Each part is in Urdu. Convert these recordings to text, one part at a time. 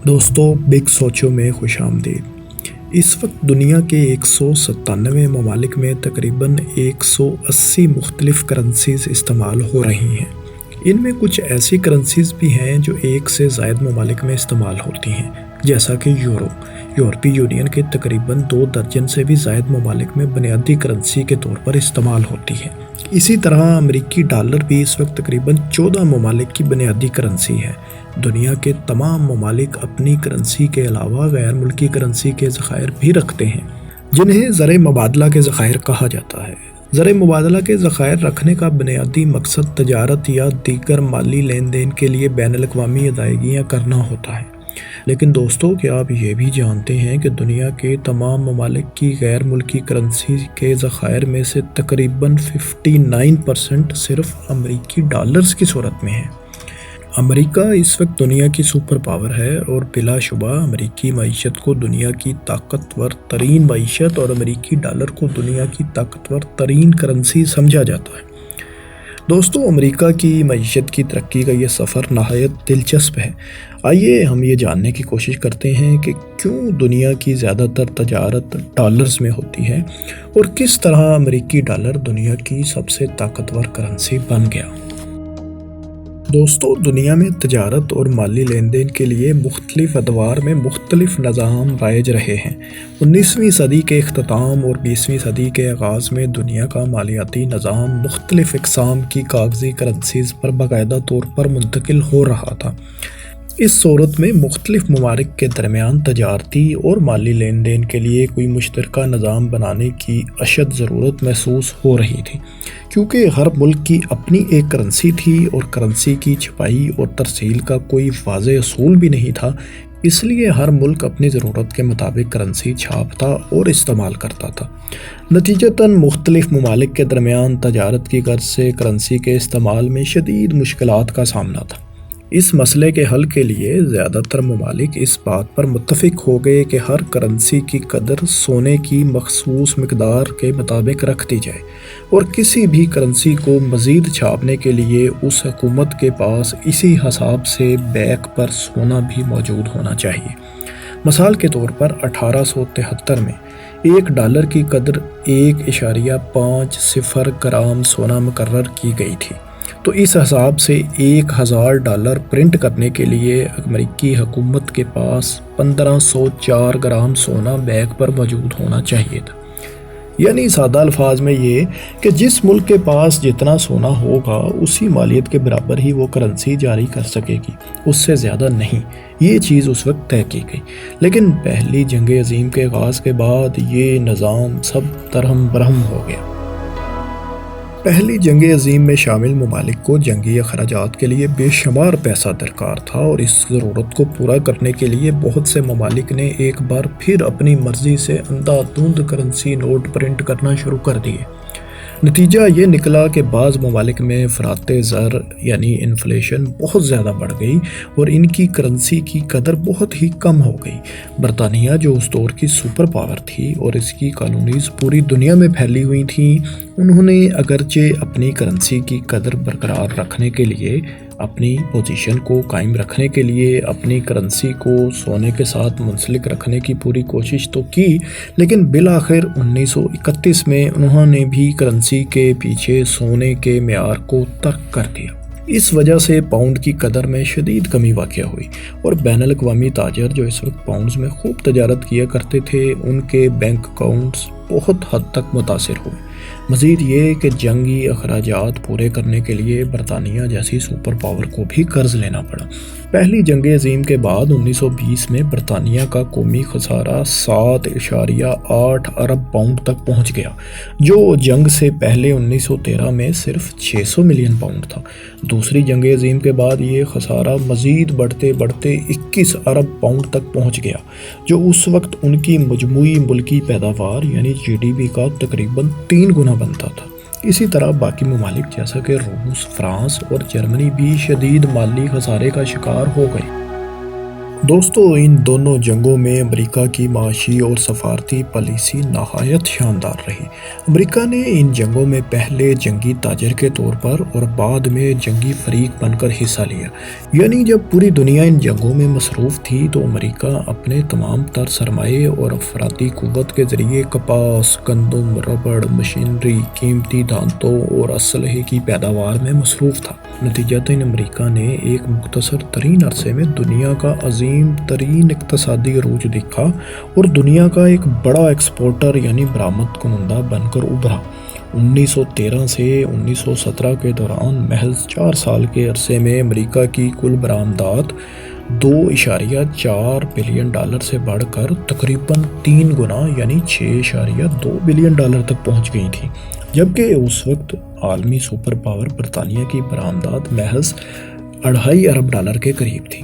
دوستو بگ سوچو میں خوش آمدید۔ اس وقت دنیا کے 197 ممالک میں تقریباً 180 مختلف کرنسیز استعمال ہو رہی ہیں۔ ان میں کچھ ایسی کرنسیز بھی ہیں جو ایک سے زائد ممالک میں استعمال ہوتی ہیں، جیسا کہ یورپی یونین کے تقریباً 2 درجن سے بھی زائد ممالک میں بنیادی کرنسی کے طور پر استعمال ہوتی ہے۔ اسی طرح امریکی ڈالر بھی اس وقت تقریباً 14 ممالک کی بنیادی کرنسی ہے۔ دنیا کے تمام ممالک اپنی کرنسی کے علاوہ غیر ملکی کرنسی کے ذخائر بھی رکھتے ہیں، جنہیں زر مبادلہ کے ذخائر کہا جاتا ہے۔ زر مبادلہ کے ذخائر رکھنے کا بنیادی مقصد تجارت یا دیگر مالی لین دین کے لیے بین الاقوامی ادائیگیاں کرنا ہوتا ہے۔ لیکن دوستو، کیا آپ یہ بھی جانتے ہیں کہ دنیا کے تمام ممالک کی غیر ملکی کرنسی کے ذخائر میں سے تقریباً 59% صرف امریکی ڈالرز کی صورت میں ہے؟ امریکہ اس وقت دنیا کی سپر پاور ہے اور بلا شبہ امریکی معیشت کو دنیا کی طاقتور ترین معیشت اور امریکی ڈالر کو دنیا کی طاقتور ترین کرنسی سمجھا جاتا ہے۔ دوستو، امریکہ کی معیشت کی ترقی کا یہ سفر نہایت دلچسپ ہے۔ آئیے ہم یہ جاننے کی کوشش کرتے ہیں کہ کیوں دنیا کی زیادہ تر تجارت ڈالرز میں ہوتی ہے اور کس طرح امریکی ڈالر دنیا کی سب سے طاقتور کرنسی بن گیا۔ دوستو، دنیا میں تجارت اور مالی لین دین کے لیے مختلف ادوار میں مختلف نظام رائج رہے ہیں۔ 19ویں صدی کے اختتام اور 20ویں صدی کے آغاز میں دنیا کا مالیاتی نظام مختلف اقسام کی کاغذی کرنسیز پر باقاعدہ طور پر منتقل ہو رہا تھا۔ اس صورت میں مختلف ممالک کے درمیان تجارتی اور مالی لین دین کے لیے کوئی مشترکہ نظام بنانے کی اشد ضرورت محسوس ہو رہی تھی، کیونکہ ہر ملک کی اپنی ایک کرنسی تھی اور کرنسی کی چھپائی اور ترسیل کا کوئی واضح اصول بھی نہیں تھا۔ اس لیے ہر ملک اپنی ضرورت کے مطابق کرنسی چھاپتا اور استعمال کرتا تھا۔ نتیجتاً مختلف ممالک کے درمیان تجارت کی غرض سے کرنسی کے استعمال میں شدید مشکلات کا سامنا تھا۔ اس مسئلے کے حل کے لیے زیادہ تر ممالک اس بات پر متفق ہو گئے کہ ہر کرنسی کی قدر سونے کی مخصوص مقدار کے مطابق رکھ دی جائے اور کسی بھی کرنسی کو مزید چھاپنے کے لیے اس حکومت کے پاس اسی حساب سے بیک پر سونا بھی موجود ہونا چاہیے۔ مثال کے طور پر 1873 میں $1 کی قدر 1.50 گرام سونا مقرر کی گئی تھی۔ تو اس حساب سے $1000 پرنٹ کرنے کے لیے امریکی حکومت کے پاس 1504 گرام سونا بیگ پر موجود ہونا چاہیے تھا۔ یعنی سادہ الفاظ میں یہ کہ جس ملک کے پاس جتنا سونا ہوگا اسی مالیت کے برابر ہی وہ کرنسی جاری کر سکے گی، اس سے زیادہ نہیں۔ یہ چیز اس وقت طے کی گئی، لیکن پہلی جنگ عظیم کے آغاز کے بعد یہ نظام سب درہم برہم ہو گیا۔ پہلی جنگ عظیم میں شامل ممالک کو جنگی اخراجات کے لیے بے شمار پیسہ درکار تھا اور اس ضرورت کو پورا کرنے کے لیے بہت سے ممالک نے ایک بار پھر اپنی مرضی سے اندھا دھند کرنسی نوٹ پرنٹ کرنا شروع کر دیے۔ نتیجہ یہ نکلا کہ بعض ممالک میں افراط زر یعنی انفلیشن بہت زیادہ بڑھ گئی اور ان کی کرنسی کی قدر بہت ہی کم ہو گئی۔ برطانیہ جو اس دور کی سپر پاور تھی اور اس کی کالونیز پوری دنیا میں پھیلی ہوئی تھیں، انہوں نے اگرچہ اپنی کرنسی کی قدر برقرار رکھنے کے لیے، اپنی پوزیشن کو قائم رکھنے کے لیے اپنی کرنسی کو سونے کے ساتھ منسلک رکھنے کی پوری کوشش تو کی، لیکن بالآخر 1931 میں انہوں نے بھی کرنسی کے پیچھے سونے کے معیار کو ترک کر دیا۔ اس وجہ سے پاؤنڈ کی قدر میں شدید کمی واقع ہوئی اور بین الاقوامی تاجر جو اس وقت پاؤنڈز میں خوب تجارت کیا کرتے تھے، ان کے بینک اکاؤنٹس بہت حد تک متاثر ہوئے۔ مزید یہ کہ جنگی اخراجات پورے کرنے کے لیے برطانیہ جیسی سپر پاور کو بھی قرض لینا پڑا۔ پہلی جنگ عظیم کے بعد 1920 میں برطانیہ کا قومی خسارہ 7.8 ارب پاؤنڈ تک پہنچ گیا، جو جنگ سے پہلے 1913 میں صرف 600 ملین پاؤنڈ تھا۔ دوسری جنگ عظیم کے بعد یہ خسارہ مزید بڑھتے بڑھتے 21 ارب پاؤنڈ تک پہنچ گیا، جو اس وقت ان کی مجموعی ملکی پیداوار یعنی GDP کا تقریباً 3 گنا بنتا تھا۔ اسی طرح باقی ممالک جیسا کہ روس، فرانس اور جرمنی بھی شدید مالی خسارے کا شکار ہو گئے۔ دوستو، ان دونوں جنگوں میں امریکہ کی معاشی اور سفارتی پالیسی نہایت شاندار رہی۔ امریکہ نے ان جنگوں میں پہلے جنگی تاجر کے طور پر اور بعد میں جنگی فریق بن کر حصہ لیا۔ یعنی جب پوری دنیا ان جنگوں میں مصروف تھی تو امریکہ اپنے تمام تر سرمایے اور افرادی قوت کے ذریعے کپاس، گندم، ربڑ، مشینری، قیمتی دھاتوں اور اسلحے کی پیداوار میں مصروف تھا۔ نتیجتاً امریکہ نے ایک مختصر ترین عرصے میں دنیا کا عظیم ترین اقتصادی عروج دیکھا اور دنیا کا ایک بڑا ایکسپورٹر یعنی برآمد کنندہ بن کر ابھرا۔ 1913 سے 1917 کے دوران محض 4 سال کے عرصے میں امریکہ کی کل برآمدات $2.4 بلین سے بڑھ کر تقریباً 3 گنا یعنی $6.2 بلین تک پہنچ گئی تھیں، جبکہ اس وقت عالمی سپر پاور برطانیہ کی برآمدات محض $2.5 ارب کے قریب تھی۔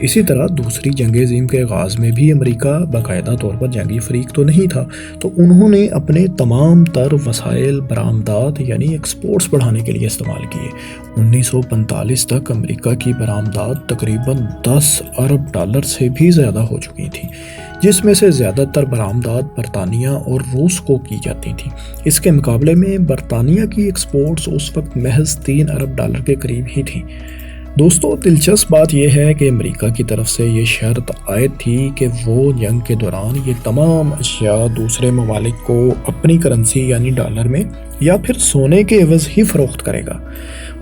اسی طرح دوسری جنگ عظیم کے آغاز میں بھی امریکہ باقاعدہ طور پر جنگی فریق تو نہیں تھا، تو انہوں نے اپنے تمام تر وسائل برآمدات یعنی ایکسپورٹس بڑھانے کے لیے استعمال کیے۔ 1945 تک امریکہ کی برآمدات تقریباً $10 ارب سے بھی زیادہ ہو چکی تھیں، جس میں سے زیادہ تر برآمدات برطانیہ اور روس کو کی جاتی تھیں۔ اس کے مقابلے میں برطانیہ کی ایکسپورٹس اس وقت محض $3 ارب کے قریب ہی تھیں۔ دوستو، دلچسپ بات یہ ہے کہ امریکہ کی طرف سے یہ شرط عائد تھی کہ وہ جنگ کے دوران یہ تمام اشیاء دوسرے ممالک کو اپنی کرنسی یعنی ڈالر میں یا پھر سونے کے عوض ہی فروخت کرے گا۔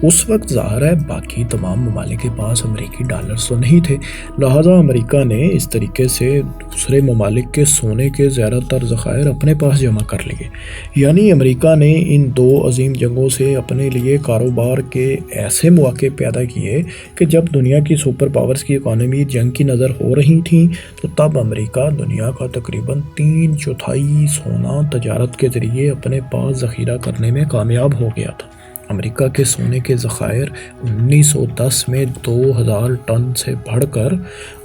اس وقت ظاہر ہے باقی تمام ممالک کے پاس امریکی ڈالرز تو نہیں تھے، لہٰذا امریکہ نے اس طریقے سے دوسرے ممالک کے سونے کے زیادہ تر ذخائر اپنے پاس جمع کر لیے۔ یعنی امریکہ نے ان دو عظیم جنگوں سے اپنے لیے کاروبار کے ایسے مواقع پیدا کیے کہ جب دنیا کی سپر پاورز کی اکانومی جنگ کی نظر ہو رہی تھیں تو تب امریکہ دنیا کا تقریباً 3/4 سونا تجارت کے ذریعے اپنے پاس ذخیرہ کرنے میں کامیاب ہو گیا تھا۔ امریکہ کے سونے کے ذخائر 1910 میں 2000 ٹن سے بڑھ کر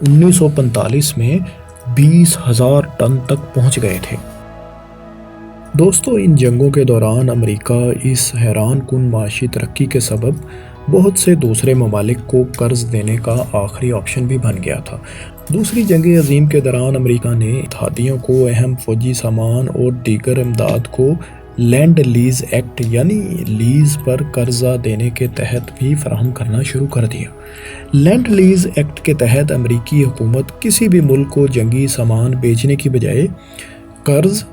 1945 میں 20,000 ٹن تک پہنچ گئے تھے۔ دوستو، ان جنگوں کے دوران امریکہ اس حیران کن معاشی ترقی کے سبب بہت سے دوسرے ممالک کو قرض دینے کا آخری آپشن بھی بن گیا تھا۔ دوسری جنگ عظیم کے دوران امریکہ نے اتحادیوں کو اہم فوجی سامان اور دیگر امداد کو لینڈ لیز ایکٹ یعنی لیز پر قرضہ دینے کے تحت بھی فراہم کرنا شروع کر دیا۔ لینڈ لیز ایکٹ کے تحت امریکی حکومت کسی بھی ملک کو جنگی سامان بیچنے کی بجائے قرض،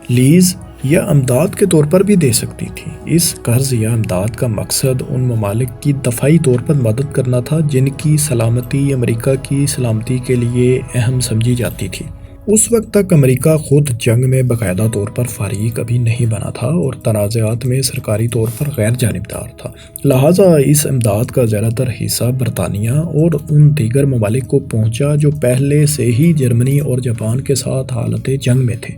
لیز یا امداد کے طور پر بھی دے سکتی تھی۔ اس قرض یا امداد کا مقصد ان ممالک کی دفاعی طور پر مدد کرنا تھا جن کی سلامتی امریکہ کی سلامتی کے لیے اہم سمجھی جاتی تھی۔ اس وقت تک امریکہ خود جنگ میں باقاعدہ طور پر فریق ابھی نہیں بنا تھا اور تنازعات میں سرکاری طور پر غیر جانبدار تھا، لہٰذا اس امداد کا زیادہ تر حصہ برطانیہ اور ان دیگر ممالک کو پہنچا جو پہلے سے ہی جرمنی اور جاپان کے ساتھ حالت جنگ میں تھے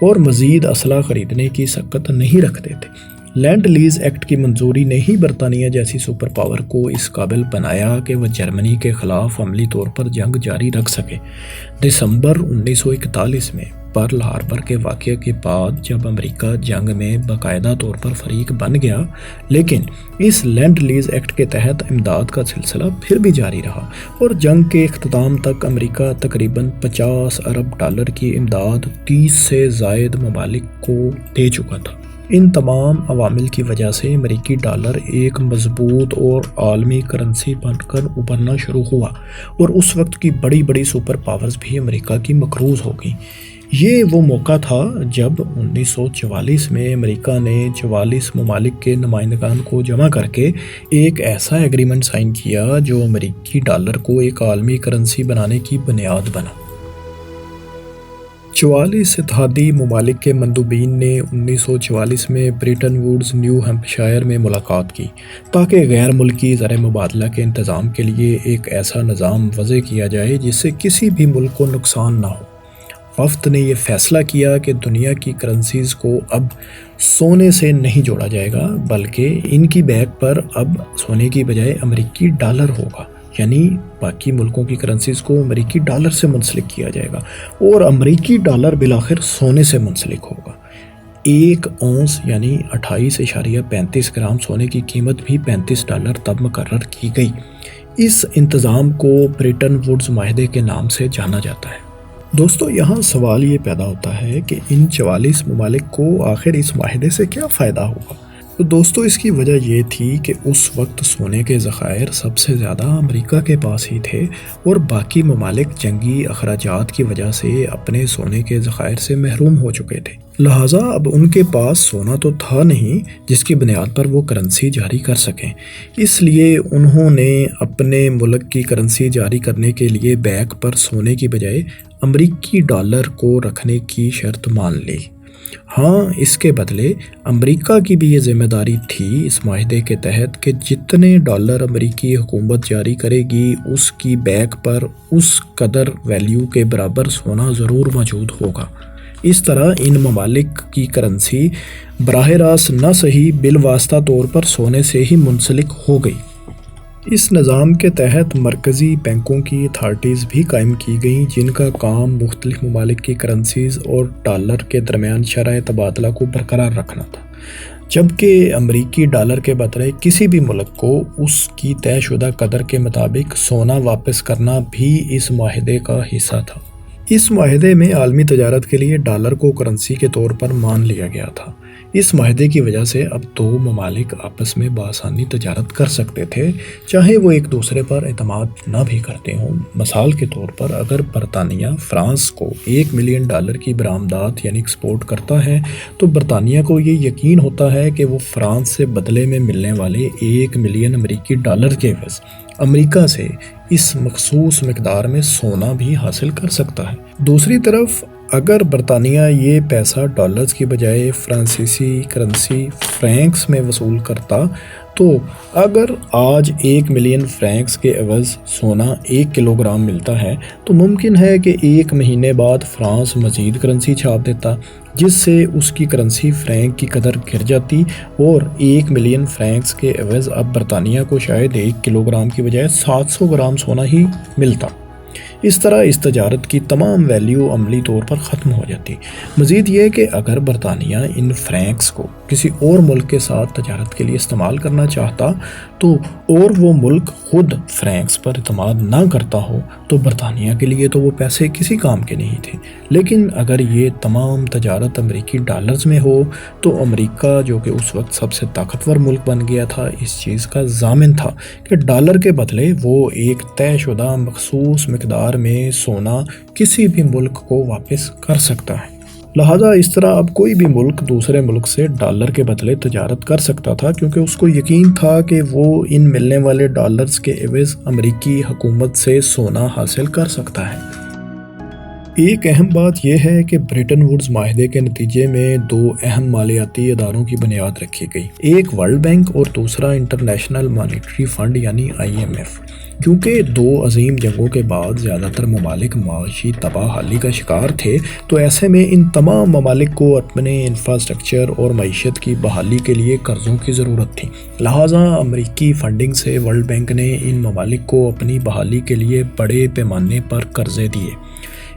اور مزید اسلحہ خریدنے کی سکت نہیں رکھتے تھے۔ لینڈ لیز ایکٹ کی منظوری نے ہی برطانیہ جیسی سپر پاور کو اس قابل بنایا کہ وہ جرمنی کے خلاف عملی طور پر جنگ جاری رکھ سکے۔ دسمبر 1941 میں پرل ہاربر کے واقعے کے بعد جب امریکہ جنگ میں باقاعدہ طور پر فریق بن گیا، لیکن اس لینڈ لیز ایکٹ کے تحت امداد کا سلسلہ پھر بھی جاری رہا اور جنگ کے اختتام تک امریکہ تقریباً $50 ارب کی امداد 30 سے زائد ممالک کو دے چکا تھا۔ ان تمام عوامل کی وجہ سے امریکی ڈالر ایک مضبوط اور عالمی کرنسی بن کر ابھرنا شروع ہوا اور اس وقت کی بڑی بڑی سپر پاورز بھی امریکہ کی مقروض ہو گئیں۔ یہ وہ موقع تھا جب 1944 میں امریکہ نے 44 ممالک کے نمائندگان کو جمع کر کے ایک ایسا ایگریمنٹ سائن کیا جو امریکی ڈالر کو ایک عالمی کرنسی بنانے کی بنیاد بنا۔ 44 اتحادی ممالک کے مندوبین نے 1944 میں برٹن ووڈز، نیو ہیمپشائر میں ملاقات کی تاکہ غیر ملکی زر مبادلہ کے انتظام کے لیے ایک ایسا نظام وضع کیا جائے جس سے کسی بھی ملک کو نقصان نہ ہو۔ وفد نے یہ فیصلہ کیا کہ دنیا کی کرنسیز کو اب سونے سے نہیں جوڑا جائے گا بلکہ ان کی بیک پر اب سونے کی بجائے امریکی ڈالر ہوگا، یعنی باقی ملکوں کی کرنسیز کو امریکی ڈالر سے منسلک کیا جائے گا اور امریکی ڈالر بالآخر سونے سے منسلک ہوگا۔ 1 اونس یعنی 28.35 گرام سونے کی قیمت بھی $35 تب مقرر کی گئی۔ اس انتظام کو بریٹن ووڈز معاہدے کے نام سے جانا جاتا ہے۔ دوستو، یہاں سوال یہ پیدا ہوتا ہے کہ ان 44 ممالک کو آخر اس معاہدے سے کیا فائدہ ہوگا؟ تو دوستو، اس کی وجہ یہ تھی کہ اس وقت سونے کے ذخائر سب سے زیادہ امریکہ کے پاس ہی تھے اور باقی ممالک جنگی اخراجات کی وجہ سے اپنے سونے کے ذخائر سے محروم ہو چکے تھے۔ لہٰذا اب ان کے پاس سونا تو تھا نہیں جس کی بنیاد پر وہ کرنسی جاری کر سکیں۔ اس لیے انہوں نے اپنے ملک کی کرنسی جاری کرنے کے لیے بیک پر سونے کی بجائے امریکی ڈالر کو رکھنے کی شرط مان لی۔ ہاں، اس کے بدلے امریکہ کی بھی یہ ذمہ داری تھی اس معاہدے کے تحت کہ جتنے ڈالر امریکی حکومت جاری کرے گی اس کی بیک پر اس قدر ویلیو کے برابر سونا ضرور موجود ہوگا۔ اس طرح ان ممالک کی کرنسی براہ راست نہ صحیح بالواسطہ طور پر سونے سے ہی منسلک ہو گئی۔ اس نظام کے تحت مرکزی بینکوں کی اتھارٹیز بھی قائم کی گئیں جن کا کام مختلف ممالک کی کرنسیز اور ڈالر کے درمیان شرح تبادلہ کو برقرار رکھنا تھا، جبکہ امریکی ڈالر کے بدلے کسی بھی ملک کو اس کی طے شدہ قدر کے مطابق سونا واپس کرنا بھی اس معاہدے کا حصہ تھا۔ اس معاہدے میں عالمی تجارت کے لیے ڈالر کو کرنسی کے طور پر مان لیا گیا تھا۔ اس معاہدے کی وجہ سے اب دو ممالک آپس میں بآسانی تجارت کر سکتے تھے، چاہے وہ ایک دوسرے پر اعتماد نہ بھی کرتے ہوں۔ مثال کے طور پر اگر برطانیہ فرانس کو $1 ملین کی برآمدات یعنی ایکسپورٹ کرتا ہے تو برطانیہ کو یہ یقین ہوتا ہے کہ وہ فرانس سے بدلے میں ملنے والے $1 ملین امریکی کے عوض امریکہ سے اس مخصوص مقدار میں سونا بھی حاصل کر سکتا ہے۔ دوسری طرف اگر برطانیہ یہ پیسہ ڈالرز کی بجائے فرانسیسی کرنسی فرینکس میں وصول کرتا تو اگر آج 1 ملین فرینکس کے عوض سونا 1 کلوگرام ملتا ہے تو ممکن ہے کہ 1 مہینے بعد فرانس مزید کرنسی چھاپ دیتا جس سے اس کی کرنسی فرینک کی قدر گر جاتی اور 1 ملین فرینکس کے عوض اب برطانیہ کو شاید 1 کلوگرام کی بجائے 700 گرام سونا ہی ملتا۔ اس طرح اس تجارت کی تمام ویلیو عملی طور پر ختم ہو جاتی۔ مزید یہ کہ اگر برطانیہ ان فرینکس کو کسی اور ملک کے ساتھ تجارت کے لیے استعمال کرنا چاہتا تو اور وہ ملک خود فرینکس پر اعتماد نہ کرتا ہو تو برطانیہ کے لیے تو وہ پیسے کسی کام کے نہیں تھے۔ لیکن اگر یہ تمام تجارت امریکی ڈالرز میں ہو تو امریکہ جو کہ اس وقت سب سے طاقتور ملک بن گیا تھا اس چیز کا ضامن تھا کہ ڈالر کے بدلے وہ ایک طے شدہ مخصوص مقدار میں سونا کسی بھی ملک کو واپس کر سکتا ہے۔ لہٰذا اس طرح اب کوئی بھی ملک دوسرے ملک سے ڈالر کے بدلے تجارت کر سکتا تھا کیونکہ اس کو یقین تھا کہ وہ ان ملنے والے ڈالرز کے عوض امریکی حکومت سے سونا حاصل کر سکتا ہے۔ ایک اہم بات یہ ہے کہ بریٹن ووڈز معاہدے کے نتیجے میں 2 اہم مالیاتی اداروں کی بنیاد رکھی گئی، ایک ورلڈ بینک اور دوسرا انٹرنیشنل مانیٹری فنڈ یعنی IMF۔ کیونکہ 2 عظیم جنگوں کے بعد زیادہ تر ممالک معاشی تباہ حالی کا شکار تھے تو ایسے میں ان تمام ممالک کو اپنے انفراسٹرکچر اور معیشت کی بحالی کے لیے قرضوں کی ضرورت تھی۔ لہٰذا امریکی فنڈنگ سے ورلڈ بینک نے ان ممالک کو اپنی بحالی کے لیے بڑے پیمانے پر قرضے دیے۔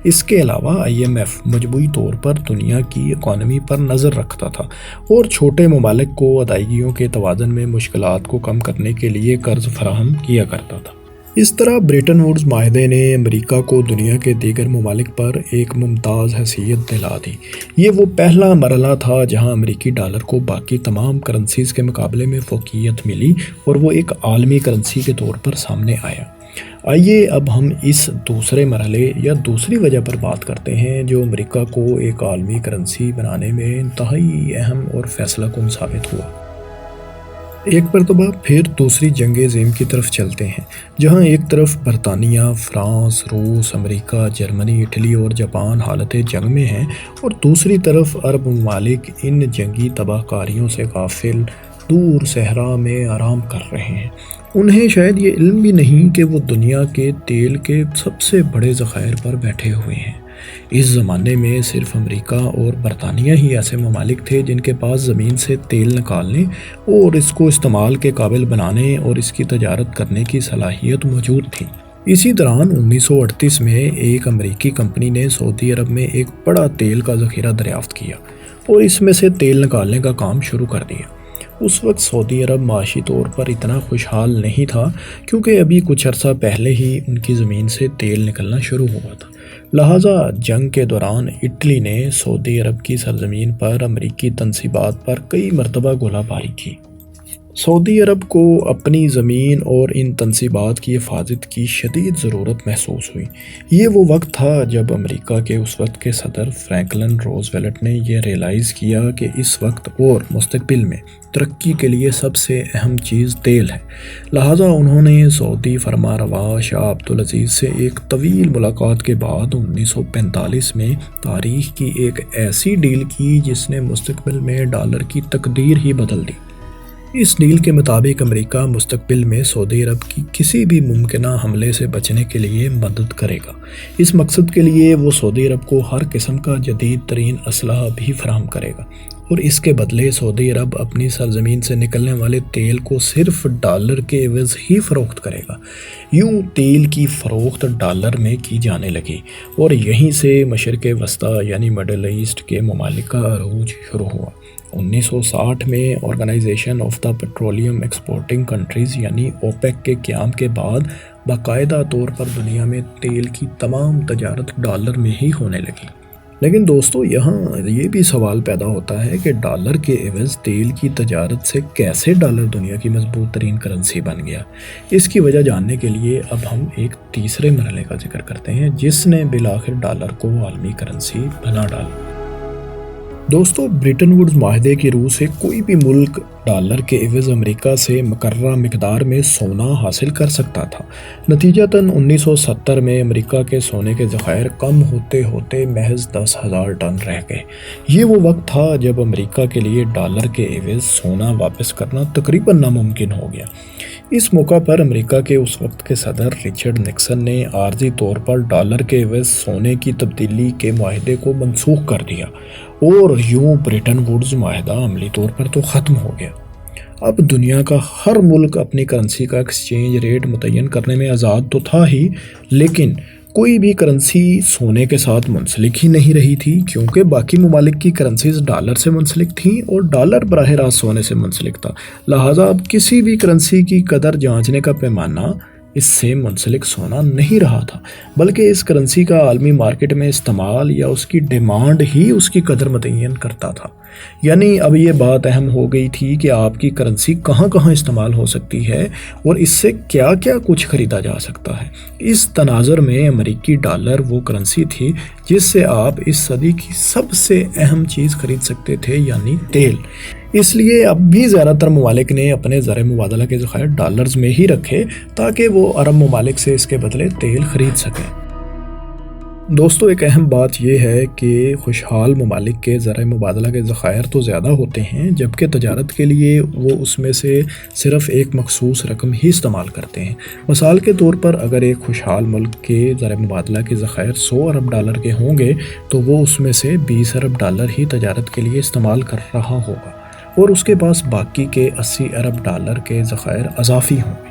اس کے علاوہ IMF مجموعی طور پر دنیا کی اکانومی پر نظر رکھتا تھا اور چھوٹے ممالک کو ادائیگیوں کے توازن میں مشکلات کو کم کرنے کے لیے قرض فراہم کیا کرتا تھا۔ اس طرح بریٹن ووڈز معاہدے نے امریکہ کو دنیا کے دیگر ممالک پر ایک ممتاز حیثیت دلا دی۔ یہ وہ پہلا مرحلہ تھا جہاں امریکی ڈالر کو باقی تمام کرنسیز کے مقابلے میں فوقیت ملی اور وہ ایک عالمی کرنسی کے طور پر سامنے آیا۔ آئیے اب ہم اس دوسرے مرحلے یا دوسری وجہ پر بات کرتے ہیں جو امریکہ کو ایک عالمی کرنسی بنانے میں انتہائی اہم اور فیصلہ کن ثابت ہوا۔ ایک مرتبہ پھر دوسری جنگ عظیم کی طرف چلتے ہیں جہاں ایک طرف برطانیہ، فرانس، روس، امریکہ، جرمنی، اٹلی اور جاپان حالت جنگ میں ہیں اور دوسری طرف عرب ممالک ان جنگی تباہ کاریوں سے غافل دور صحرا میں آرام کر رہے ہیں۔ انہیں شاید یہ علم بھی نہیں کہ وہ دنیا کے تیل کے سب سے بڑے ذخائر پر بیٹھے ہوئے ہیں۔ اس زمانے میں صرف امریکہ اور برطانیہ ہی ایسے ممالک تھے جن کے پاس زمین سے تیل نکالنے اور اس کو استعمال کے قابل بنانے اور اس کی تجارت کرنے کی صلاحیت موجود تھی۔ اسی دوران 1938 میں ایک امریکی کمپنی نے سعودی عرب میں ایک بڑا تیل کا ذخیرہ دریافت کیا اور اس میں سے تیل نکالنے کا کام شروع کر دیا۔ اس وقت سعودی عرب معاشی طور پر اتنا خوشحال نہیں تھا کیونکہ ابھی کچھ عرصہ پہلے ہی ان کی زمین سے تیل نکلنا شروع ہوا تھا۔ لہٰذا جنگ کے دوران اٹلی نے سعودی عرب کی سرزمین پر امریکی تنصیبات پر کئی مرتبہ گولہ باری کی۔ سعودی عرب کو اپنی زمین اور ان تنصیبات کی حفاظت کی شدید ضرورت محسوس ہوئی۔ یہ وہ وقت تھا جب امریکہ کے اس وقت کے صدر فرینکلن روزویلٹ نے یہ ریئلائز کیا کہ اس وقت اور مستقبل میں ترقی کے لیے سب سے اہم چیز تیل ہے۔ لہٰذا انہوں نے سعودی فرمانروا شاہ عبدالعزیز سے ایک طویل ملاقات کے بعد 1945 میں تاریخ کی ایک ایسی ڈیل کی جس نے مستقبل میں ڈالر کی تقدیر ہی بدل دی۔ اس ڈیل کے مطابق امریکہ مستقبل میں سعودی عرب کی کسی بھی ممکنہ حملے سے بچنے کے لیے مدد کرے گا۔ اس مقصد کے لیے وہ سعودی عرب کو ہر قسم کا جدید ترین اسلحہ بھی فراہم کرے گا، اور اس کے بدلے سعودی عرب اپنی سرزمین سے نکلنے والے تیل کو صرف ڈالر کے عوض ہی فروخت کرے گا۔ یوں تیل کی فروخت ڈالر میں کی جانے لگی، اور یہیں سے مشرق وسطیٰ یعنی مڈل ایسٹ کے ممالک کا عروج شروع ہوا۔ 1960 میں organization of the petroleum exporting countries یعنی اوپیک کے قیام کے بعد باقاعدہ طور پر دنیا میں تیل کی تمام تجارت ڈالر میں ہی ہونے لگی۔ لیکن دوستو، یہاں یہ بھی سوال پیدا ہوتا ہے کہ ڈالر کے عوض تیل کی تجارت سے کیسے ڈالر دنیا کی مضبوط ترین کرنسی بن گیا؟ اس کی وجہ جاننے کے لیے اب ہم ایک تیسرے مرحلے کا ذکر کرتے ہیں جس نے بالآخر ڈالر کو عالمی کرنسی بنا ڈالا۔ دوستو، برٹن ووڈز معاہدے کی روح سے کوئی بھی ملک ڈالر کے عوض امریکہ سے مقررہ مقدار میں سونا حاصل کر سکتا تھا۔ نتیجتاً 1970 میں امریکہ کے سونے کے ذخائر کم ہوتے ہوتے محض 10,000 ٹن رہ گئے۔ یہ وہ وقت تھا جب امریکہ کے لیے ڈالر کے عوض سونا واپس کرنا تقریباً ناممکن ہو گیا۔ اس موقع پر امریکہ کے اس وقت کے صدر رچرڈ نکسن نے عارضی طور پر ڈالر کے عوض سونے کی تبدیلی کے معاہدے کو منسوخ کر دیا، اور یوں برٹن ووڈز معاہدہ عملی طور پر تو ختم ہو گیا۔ اب دنیا کا ہر ملک اپنی کرنسی کا ایکسچینج ریٹ متعین کرنے میں آزاد تو تھا ہی، لیکن کوئی بھی کرنسی سونے کے ساتھ منسلک ہی نہیں رہی تھی، کیونکہ باقی ممالک کی کرنسیز ڈالر سے منسلک تھیں اور ڈالر براہ راست سونے سے منسلک تھا۔ لہٰذا اب کسی بھی کرنسی کی قدر جانچنے کا پیمانہ اس سے منسلک سونا نہیں رہا تھا، بلکہ اس کرنسی کا عالمی مارکیٹ میں استعمال یا اس کی ڈیمانڈ ہی اس کی قدر متعین کرتا تھا۔ یعنی اب یہ بات اہم ہو گئی تھی کہ آپ کی کرنسی کہاں کہاں استعمال ہو سکتی ہے اور اس سے کیا کیا کچھ خریدا جا سکتا ہے۔ اس تناظر میں امریکی ڈالر وہ کرنسی تھی جس سے آپ اس صدی کی سب سے اہم چیز خرید سکتے تھے، یعنی تیل۔ اس لیے اب بھی زیادہ تر ممالک نے اپنے زر مبادلہ کے ذخائر ڈالرز میں ہی رکھے تاکہ وہ عرب ممالک سے اس کے بدلے تیل خرید سکیں۔ دوستو، ایک اہم بات یہ ہے کہ خوشحال ممالک کے زر مبادلہ کے ذخائر تو زیادہ ہوتے ہیں، جبکہ تجارت کے لیے وہ اس میں سے صرف ایک مخصوص رقم ہی استعمال کرتے ہیں۔ مثال کے طور پر اگر ایک خوشحال ملک کے زر مبادلہ کے ذخائر 100 ارب ڈالر کے ہوں گے تو وہ اس میں سے 20 ارب ڈالر ہی تجارت کے لیے استعمال کر رہا ہوگا، اور اس کے پاس باقی کے 80 ارب ڈالر کے ذخائر اضافی ہوں گے۔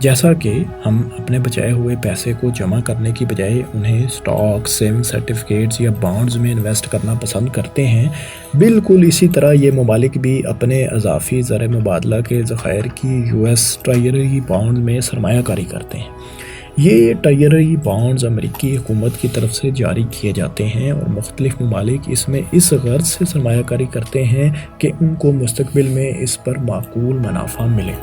جیسا کہ ہم اپنے بچائے ہوئے پیسے کو جمع کرنے کی بجائے انہیں سٹاک، سیونگ سرٹیفکیٹس یا بانڈز میں انویسٹ کرنا پسند کرتے ہیں، بالکل اسی طرح یہ ممالک بھی اپنے اضافی زر مبادلہ کے ذخائر کی US ٹریجری بانڈ میں سرمایہ کاری کرتے ہیں۔ یہ ٹریجری بانڈز امریکی حکومت کی طرف سے جاری کیے جاتے ہیں، اور مختلف ممالک اس میں اس غرض سے سرمایہ کاری کرتے ہیں کہ ان کو مستقبل میں اس پر معقول منافع ملے۔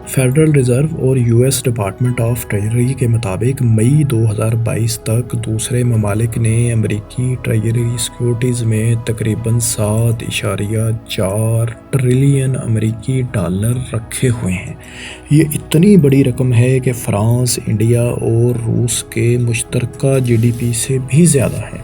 فیڈرل ریزرو اور US ڈپارٹمنٹ آف ٹریجری کے مطابق مئی 2022 تک دوسرے ممالک نے امریکی ٹریجری سیکیورٹیز میں تقریباً 7.4 ٹریلین امریکی ڈالر رکھے ہوئے ہیں۔ یہ اتنی بڑی رقم ہے کہ فرانس، انڈیا اور روس کے مشترکہ GDP سے بھی زیادہ ہے۔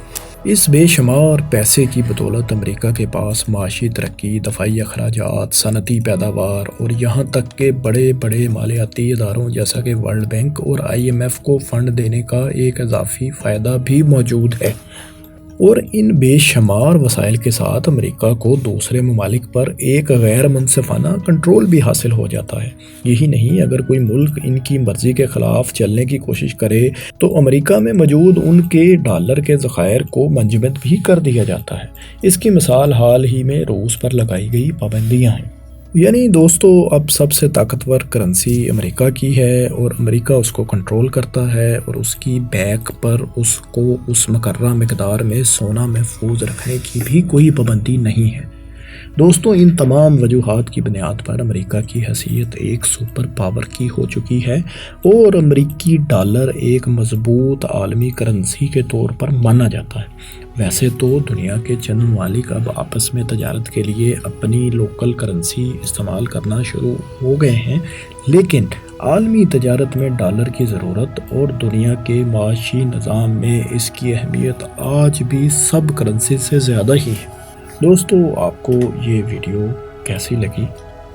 اس بے شمار پیسے کی بدولت امریکہ کے پاس معاشی ترقی، دفاعی اخراجات، صنعتی پیداوار اور یہاں تک کہ بڑے بڑے مالیاتی اداروں جیسا کہ ورلڈ بینک اور IMF کو فنڈ دینے کا ایک اضافی فائدہ بھی موجود ہے۔ اور ان بے شمار وسائل کے ساتھ امریکہ کو دوسرے ممالک پر ایک غیر منصفانہ کنٹرول بھی حاصل ہو جاتا ہے۔ یہی نہیں، اگر کوئی ملک ان کی مرضی کے خلاف چلنے کی کوشش کرے تو امریکہ میں موجود ان کے ڈالر کے ذخائر کو منجمد بھی کر دیا جاتا ہے۔ اس کی مثال حال ہی میں روس پر لگائی گئی پابندیاں ہیں۔ یعنی دوستو اب سب سے طاقتور کرنسی امریکہ کی ہے اور امریکہ اس کو کنٹرول کرتا ہے اور اس کی بیک پر اس کو اس مقررہ مقدار میں سونا محفوظ رکھنے کی بھی کوئی پابندی نہیں ہے۔ دوستو ان تمام وجوہات کی بنیاد پر امریکہ کی حیثیت ایک سپر پاور کی ہو چکی ہے اور امریکی ڈالر ایک مضبوط عالمی کرنسی کے طور پر مانا جاتا ہے۔ ویسے تو دنیا کے چند ممالک اب آپس میں تجارت کے لیے اپنی لوکل کرنسی استعمال کرنا شروع ہو گئے ہیں، لیکن عالمی تجارت میں ڈالر کی ضرورت اور دنیا کے معاشی نظام میں اس کی اہمیت آج بھی سب کرنسی سے زیادہ ہی ہے۔ دوستو آپ کو یہ ویڈیو کیسی لگی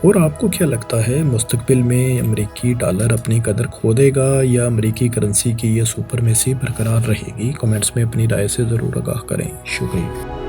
اور آپ کو کیا لگتا ہے مستقبل میں امریکی ڈالر اپنی قدر کھو دے گا یا امریکی کرنسی کی یہ سپرمیسی برقرار رہے گی؟ کمنٹس میں اپنی رائے سے ضرور آگاہ کریں۔ شکریہ۔